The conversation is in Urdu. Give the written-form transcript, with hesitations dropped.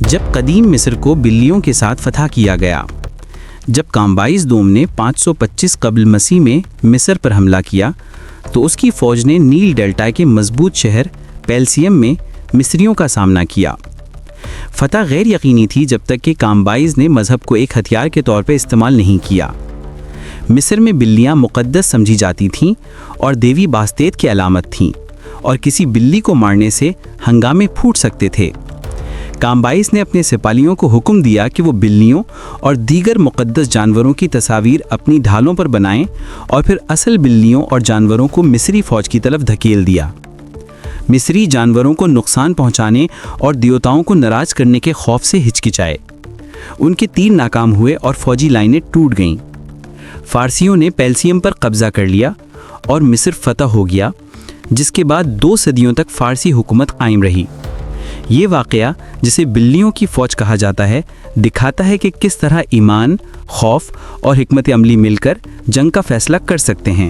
جب قدیم مصر کو بلیوں کے ساتھ فتح کیا گیا، جب کامبائز دوم نے 525 قبل مسیح میں مصر پر حملہ کیا تو اس کی فوج نے نیل ڈیلٹا کے مضبوط شہر پیلسیم میں مصریوں کا سامنا کیا۔ فتح غیر یقینی تھی جب تک کہ کامبائز نے مذہب کو ایک ہتھیار کے طور پر استعمال نہیں کیا۔ مصر میں بلیاں مقدس سمجھی جاتی تھیں اور دیوی باستیت کی علامت تھیں، اور کسی بلی کو مارنے سے ہنگامے پھوٹ سکتے تھے۔ کامبائز نے اپنے سپاہیوں کو حکم دیا کہ وہ بلیوں اور دیگر مقدس جانوروں کی تصاویر اپنی ڈھالوں پر بنائیں، اور پھر اصل بلیوں اور جانوروں کو مصری فوج کی طرف دھکیل دیا۔ مصری جانوروں کو نقصان پہنچانے اور دیوتاؤں کو ناراض کرنے کے خوف سے ہچکچائے۔ ان کے تیر ناکام ہوئے اور فوجی لائنیں ٹوٹ گئیں۔ فارسیوں نے پیلسیم پر قبضہ کر لیا اور مصر فتح ہو گیا، جس کے بعد 2 صدیوں تک فارسی حکومت قائم رہی۔ یہ واقعہ، جسے بلیوں کی فوج کہا جاتا ہے، دکھاتا ہے کہ کس طرح ایمان، خوف اور حکمت عملی مل کر جنگ کا فیصلہ کر سکتے ہیں۔